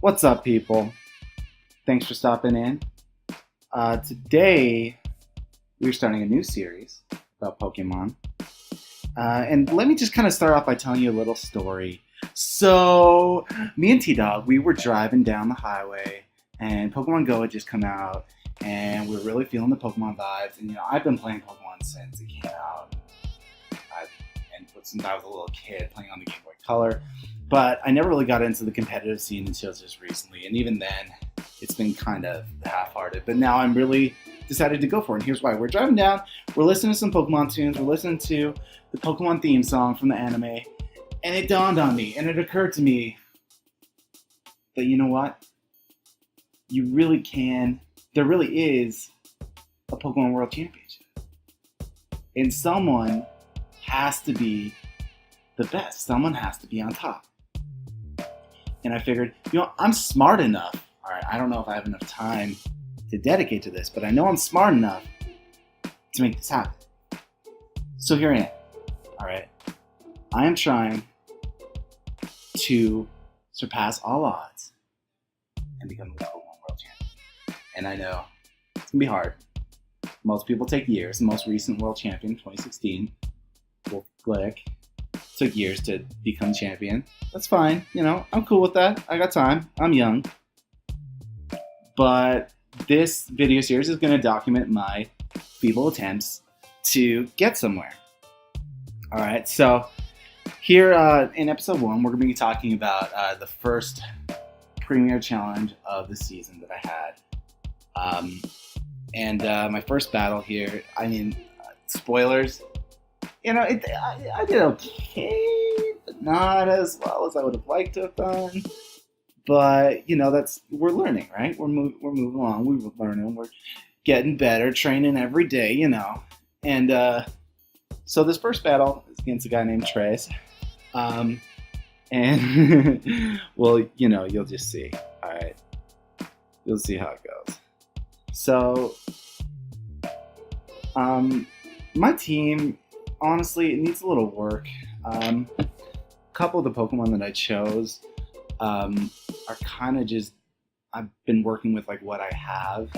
What's up, people? Thanks for stopping in. Today, we're starting a new series about Pokemon. And let me just kind of start off by telling you a little story. So, me and T-Dog, we were driving down the highway, and Pokemon Go had just come out, and we were really feeling the Pokemon vibes. And, I've been playing Pokemon since it came out. Since I was a little kid, playing on the Game Boy Color. But I never really got into the competitive scene until just recently, and even then, it's been kind of half-hearted. But now I'm really decided to go for it, and here's why. We're driving down, we're listening to some Pokemon tunes, we're listening to the Pokemon theme song from the anime, and it dawned on me, and it occurred to me that, you know what? You really can, there really is a Pokemon World Championship. And someone has to be the best. Someone has to be on top. And I figured, I'm smart enough. All right, I don't know if I have enough time to dedicate to this, but I know I'm smart enough to make this happen. So here I am. All right. I am trying to surpass all odds and become the Pokemon World Champion. And I know it's going to be hard. Most people take years. The most recent World Champion, 2016, Wolf Glick, took years to become champion. That's fine. I'm cool with that. I got time. I'm young. But this video series is going to document my feeble attempts to get somewhere. All right. So here in episode 1, we're going to be talking about the first premier challenge of the season that I had. My first battle here, spoilers. I did okay, but not as well as I would have liked to have done. But we're learning, right? We're moving along. We're learning. We're getting better, training every day, And so this first battle is against a guy named Tres, and well, you'll just see. All right, you'll see how it goes. So, my team. Honestly, it needs a little work. A couple of the Pokemon that I chose are kind of just, I've been working with what I have,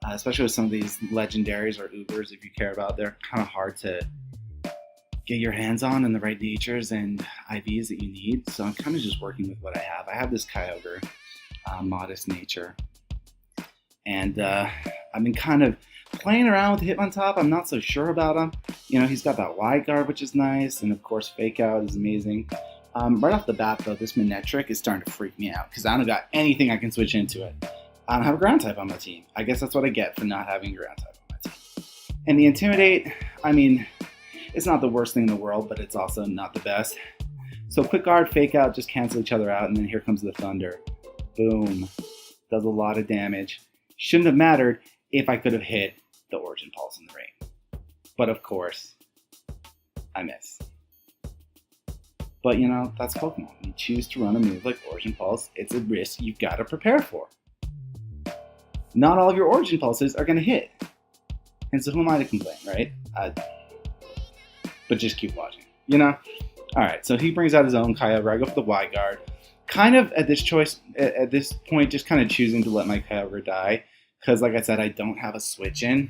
especially with some of these legendaries or Ubers, if you care about. They're kind of hard to get your hands on and the right natures and IVs that you need. So I'm kind of just working with what I have. I have this Kyogre, Modest Nature, and I've been kind of playing around with Hitmontop. I'm not so sure about him. He's got that wide guard, which is nice, and of course Fake Out is amazing. Right off the bat though, this Manectric is starting to freak me out because I don't got anything I can switch into it. I don't have a ground type on my team. I guess that's what I get for not having a ground type on my team. And the Intimidate, it's not the worst thing in the world, but it's also not the best. So Quick Guard, Fake Out just cancel each other out, and then here comes the Thunder. Boom. Does a lot of damage. Shouldn't have mattered if I could have hit the Origin Pulse in the rain. But of course, I miss. But that's Pokemon. When you choose to run a move like Origin Pulse, it's a risk you've got to prepare for. Not all of your Origin Pulses are going to hit. And so who am I to complain, right? But just keep watching, Alright, so he brings out his own Kyogre. I go for the wide guard. Kind of at this point, just kind of choosing to let my Kyogre die. Because, like I said, I don't have a switch in.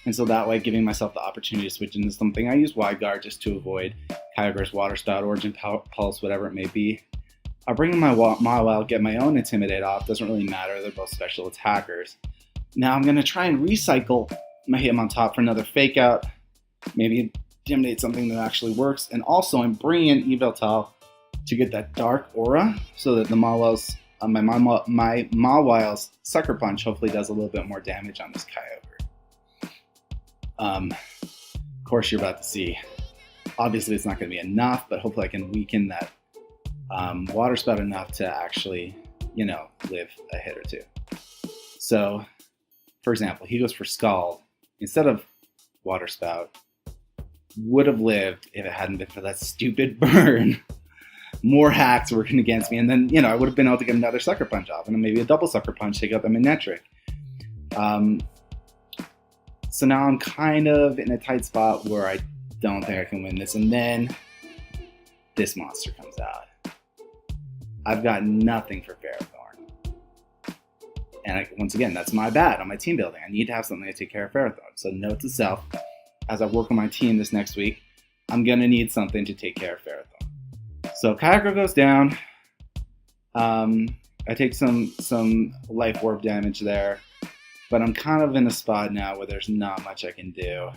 And so that way, giving myself the opportunity to switch into something, I use Wide Guard just to avoid Kyogre's Water Spout, Origin Pulse, whatever it may be. I'll bring in my Mawile, get my own Intimidate off. Doesn't really matter. They're both special attackers. Now I'm going to try and recycle my Hitmontop for another Fake Out. Maybe Intimidate something that actually works. And also, I'm bringing in Yveltal to get that Dark Aura so that the Mawile's my Mawile's Sucker Punch hopefully does a little bit more damage on this Kyogre. Of course, you're about to see. Obviously, it's not going to be enough, but hopefully I can weaken that Water Spout enough to actually, live a hit or two. So, for example, he goes for Scald. Instead of Water Spout, would have lived if it hadn't been for that stupid burn. More hacks working against me, and then, I would have been able to get another Sucker Punch off, and then maybe a double Sucker Punch, take out the Manectric. So now I'm kind of in a tight spot where I don't think I can win this, and then this monster comes out. I've got nothing for Ferrothorn. And once again, that's my bad on my team building. I need to have something to take care of Ferrothorn. So note to self, as I work on my team this next week, I'm going to need something to take care of Ferrothorn. So Kyogre goes down. I take some life orb damage there. But I'm kind of in a spot now where there's not much I can do.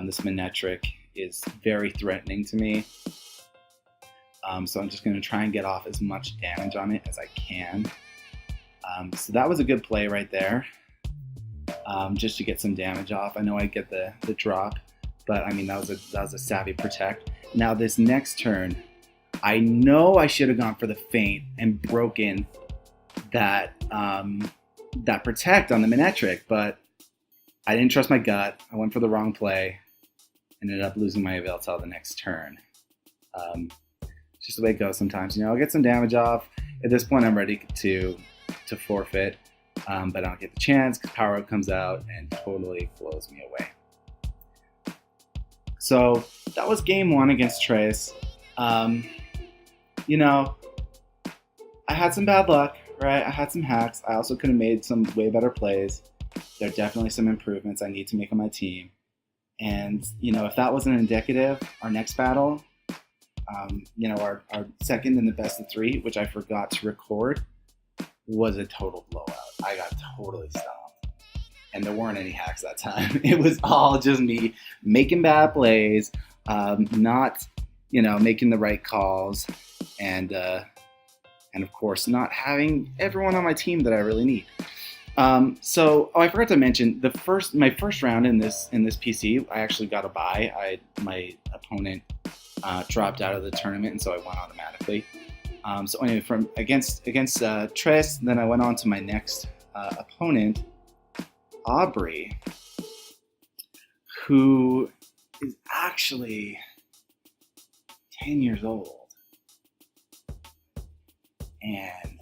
This Manectric is very threatening to me. So I'm just going to try and get off as much damage on it as I can. So that was a good play right there. Just to get some damage off. I know I get the drop, but I mean that was a savvy protect. Now this next turn, I know I should have gone for the feint and broken that that protect on the Manectric, but I didn't trust my gut. I went for the wrong play. Ended up losing my Yveltal the next turn. It's just the way it goes sometimes. You know, I'll get some damage off. At this point, I'm ready to forfeit, but I don't get the chance because Power Up comes out and totally blows me away. So that was game one against Tres. You know, I had some bad luck, right? I had some hacks. I also could have made some way better plays. There are definitely some improvements I need to make on my team. And, you know, if that wasn't indicative, our next battle, you know, our second in the best of three, which I forgot to record, was a total blowout. I got totally stomped. And there weren't any hacks that time. It was all just me making bad plays, not, you know, making the right calls, and of course not having everyone on my team that I really need. So I forgot to mention my first round in this PC, I actually got a bye. My opponent dropped out of the tournament, and so I won automatically. So anyway, from against Tres, then I went on to my next opponent, Audrey, who is actually 10 years old and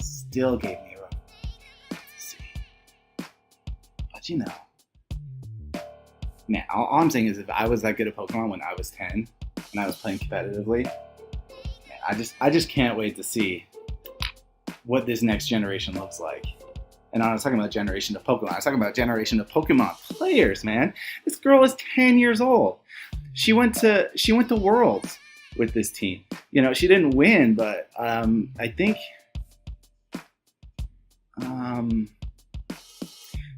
still gave me a run to see. But you know, man, all I'm saying is if I was that good at Pokemon when I was 10 and I was playing competitively, man, I just can't wait to see what this next generation looks like. And I was talking about generation of Pokemon. I was talking about generation of Pokemon players, man. This girl is 10 years old. She went to Worlds with this team. You know, she didn't win, but I think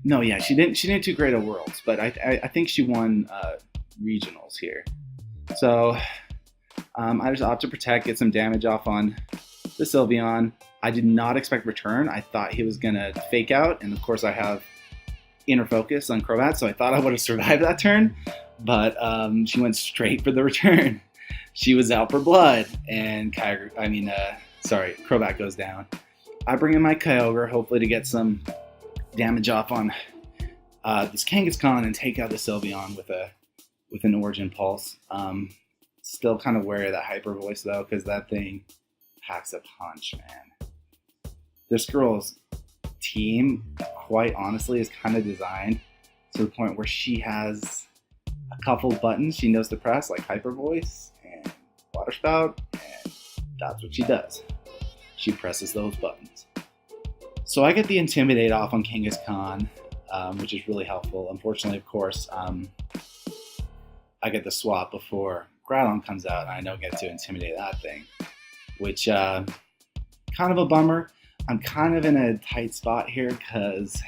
no, yeah, she didn't do great at Worlds, but I think she won regionals here. So I just opt to protect, get some damage off on the Sylveon. I did not expect return. I thought he was gonna fake out, and of course I have inner focus on Crobat, so I thought I would have survived that turn, but she went straight for the return. She was out for blood, and Crobat goes down. I bring in my Kyogre, hopefully to get some damage off on this Kangaskhan and take out the Sylveon with an Origin Pulse. Still kind of wary of that Hyper Voice though, because that thing packs a punch, man. This girl's team, quite honestly, is kind of designed to the point where she has a couple buttons she knows to press, like Hyper Voice and Water Spout, and that's what she does. She presses those buttons. So I get the Intimidate off on Kangaskhan, which is really helpful. Unfortunately, of course, I get the swap before Groudon comes out, and I don't get to Intimidate that thing, which kind of a bummer. I'm kind of in a tight spot here because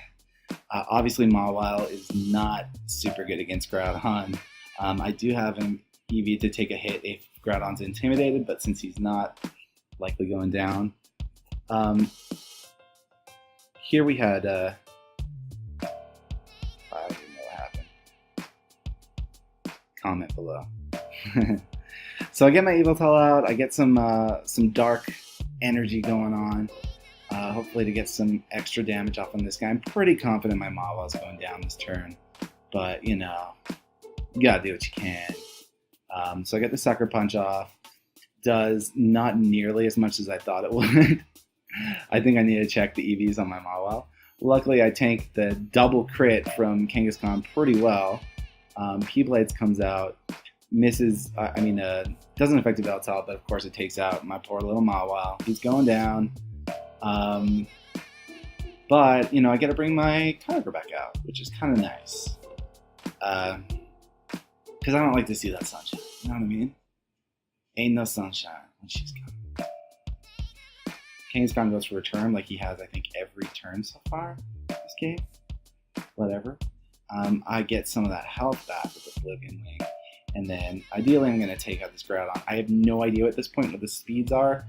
obviously Mawile is not super good against Groudon. I do have an EV to take a hit if Groudon's intimidated, but since he's not likely going down. Here we had, I don't even know what happened. Comment below. So I get my Yveltal out, I get some dark energy going on. Hopefully to get some extra damage off on this guy. I'm pretty confident my Mawile is going down this turn, but you know, you gotta do what you can. So I get the Sucker Punch off. Does not nearly as much as I thought it would. I think I need to check the EVs on my Mawile. Luckily, I tanked the double crit from Kangaskhan pretty well. Keyblades comes out. misses, doesn't affect the Veltal, but of course it takes out my poor little Mawile. He's going down. But, I get to bring my Kyogre back out, which is kind of nice. Because I don't like to see that sunshine. You know what I mean? Ain't no sunshine when she's coming. Kangaskhan goes for return like he has, I think, every turn so far this game. Whatever. I get some of that health back with the Oblivion Wing. And then, ideally, I'm going to take out this Groudon. I have no idea at this point what the speeds are.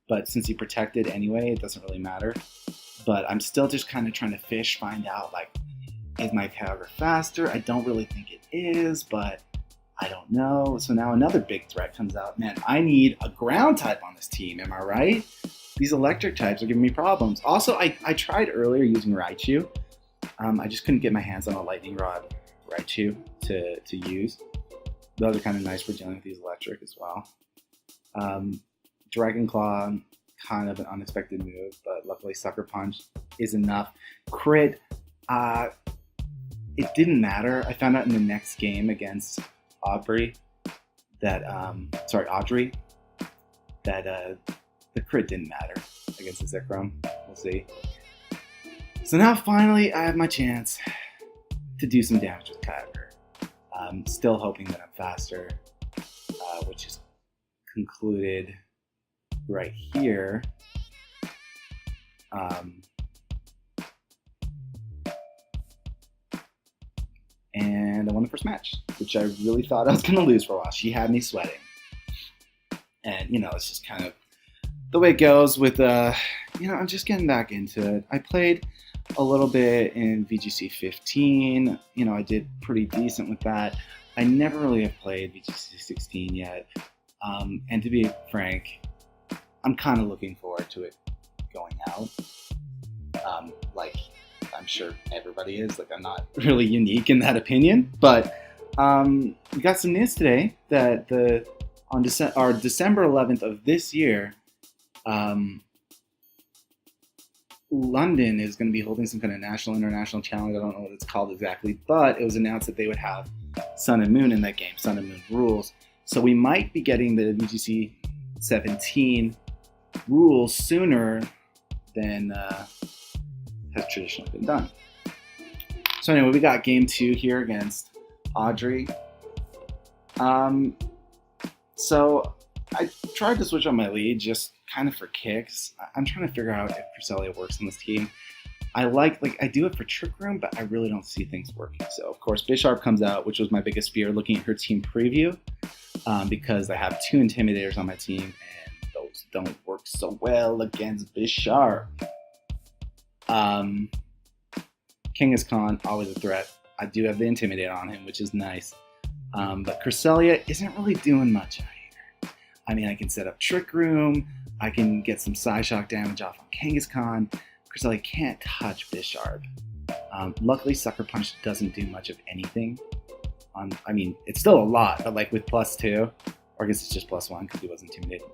But since he protected anyway, it doesn't really matter. But I'm still just kind of trying to find out, like, is my Kyogre faster? I don't really think it is, but I don't know. So now another big threat comes out. Man, I need a ground type on this team, am I right? These electric types are giving me problems. Also, I tried earlier using Raichu. I just couldn't get my hands on a Lightning Rod Raichu to use. Those are kind of nice for dealing with these electric as well. Dragon Claw, kind of an unexpected move, but luckily Sucker Punch is enough. Crit, it didn't matter. I found out in the next game against Audrey that the crit didn't matter against the Zekrom. We'll see. So now finally I have my chance to do some damage with Kyogre. Still hoping that I'm faster, which is concluded right here. And I won the first match, which I really thought I was going to lose for a while. She had me sweating. And, it's just kind of the way it goes with, I'm just getting back into it. I played a little bit in VGC 15. I did pretty decent with that. I never really have played VGC 16 yet. And to be frank, I'm kind of looking forward to it going out. I'm sure everybody is. I'm not really unique in that opinion. But we got some news today that on December 11th of this year, London is going to be holding some kind of national, international challenge. I don't know what it's called exactly, but it was announced that they would have Sun and Moon in that game, Sun and Moon rules. So we might be getting the VGC 17 rules sooner than has traditionally been done. So anyway, we got game 2 here against Audrey. So I tried to switch on my lead just kind of for kicks. I'm trying to figure out if Cresselia works on this team. I do it for Trick Room, but I really don't see things working. So of course Bisharp comes out, which was my biggest fear looking at her team preview, because I have 2 Intimidators on my team and those don't work so well against Bisharp. Kangaskhan, always a threat. I do have the Intimidator on him, which is nice. But Cresselia isn't really doing much out here. I can set up Trick Room. I can get some Psyshock damage off on Kangaskhan. Cresselia can't touch Bisharp. Luckily, Sucker Punch doesn't do much of anything. It's still a lot, but with +2, or I guess it's just +1 because he was intimidated,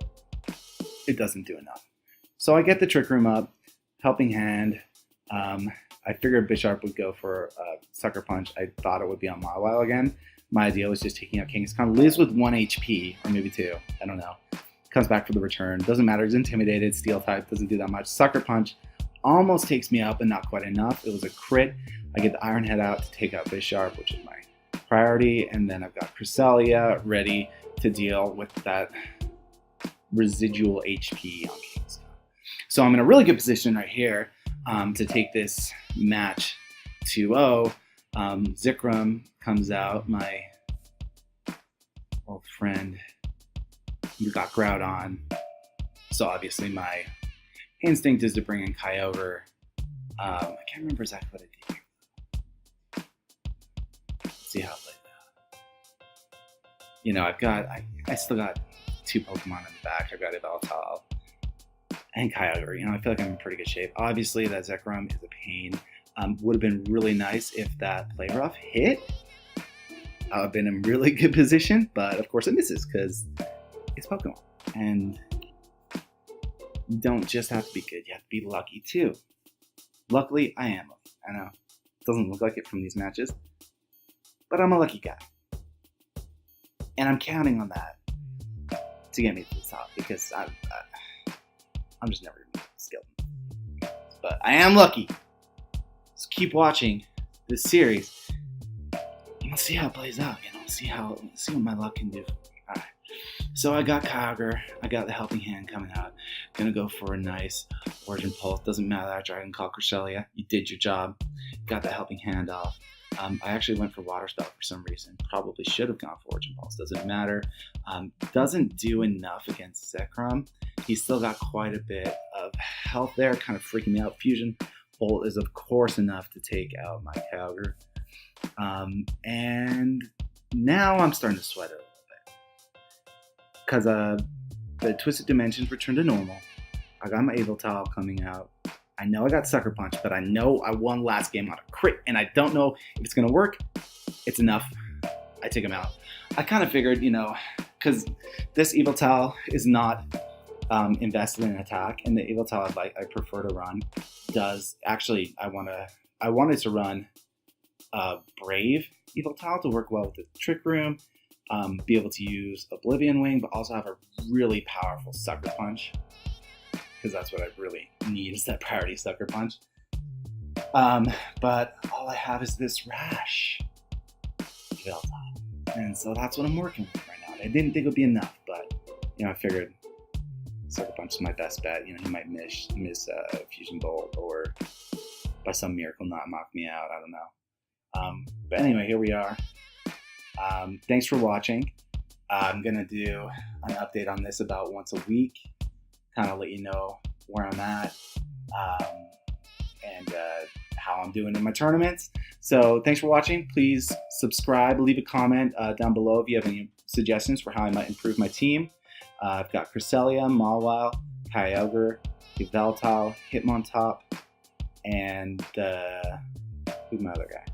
it doesn't do enough. So I get the Trick Room up, Helping Hand. I figured Bisharp would go for Sucker Punch. I thought it would be on Mawile again. My idea was just taking out Kangaskhan. Lives with 1 HP, or maybe 2, I don't know. Comes back for the return. Doesn't matter, he's intimidated, Steel type, doesn't do that much. Sucker Punch almost takes me out, but not quite enough. It was a crit. I get the Iron Head out to take out Bisharp, which is my priority, and then I've got Cresselia ready to deal with that residual HP on Kangaskhan. So I'm in a really good position right here to take this match 2-0. Zekrom comes out, my old friend. You got Groudon. So obviously my instinct is to bring in Kyogre. I can't remember exactly what I did. Let's see how I played that. I still got 2 Pokemon in the back. I've got Veltal and Kyogre. I feel like I'm in pretty good shape. Obviously that Zekrom is a pain. Would have been really nice if that Play Rough hit. I would have been in really good position, but of course it misses because it's Pokemon. And you don't just have to be good, you have to be lucky too. Luckily, I am lucky. I know it doesn't look like it from these matches, but I'm a lucky guy. And I'm counting on that to get me to the top because I'm just never going to be skilled. But I am lucky. So keep watching this series. And we'll see how it plays out. See what my luck can do. All right. So I got Kyogre. I got the Helping Hand coming out. Gonna go for a nice Origin Pulse. Doesn't matter that Dragon Call Cresselia. You did your job. Got the Helping Hand off. I actually went for Water Spout for some reason. Probably should have gone for Origin Pulse. Doesn't matter. Doesn't do enough against Zekrom. He's still got quite a bit of health there. Kind of freaking me out. Fusion Bolt is of course enough to take out my Kyogre. And now I'm starting to sweat it a little bit. Because the Twisted Dimensions returned to normal. I got my Yveltal coming out. I know I got Sucker Punch, but I know I won last game on a crit, and I don't know if it's going to work. It's enough. I take him out. I kind of figured, because this Yveltal is not invested in attack, and the Yveltal I prefer to run does, actually, I wanted to run Brave Yveltal to work well with the Trick Room, be able to use Oblivion Wing, but also have a really powerful Sucker Punch, because that's what I really need is that priority Sucker Punch. But all I have is this Rash Yveltal, and so that's what I'm working with right now. I didn't think it would be enough, but I figured Sucker Punch is my best bet. He might miss Fusion Bolt, or by some miracle not knock me out. I don't know. But anyway, here we are. Thanks for watching. I'm going to do an update on this about once a week, kind of let you know where I'm at and how I'm doing in my tournaments. So thanks for watching. Please subscribe, leave a comment down below if you have any suggestions for how I might improve my team. I've got Cresselia, Mawile, Kyogre, Yveltal, Hitmontop, and who's my other guy?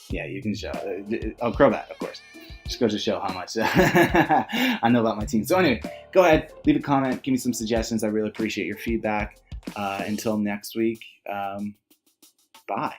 Yeah, you can show. Crobat, of course. Just goes to show how much I know about my team. So anyway, go ahead, leave a comment, give me some suggestions. I really appreciate your feedback. Until next week, bye.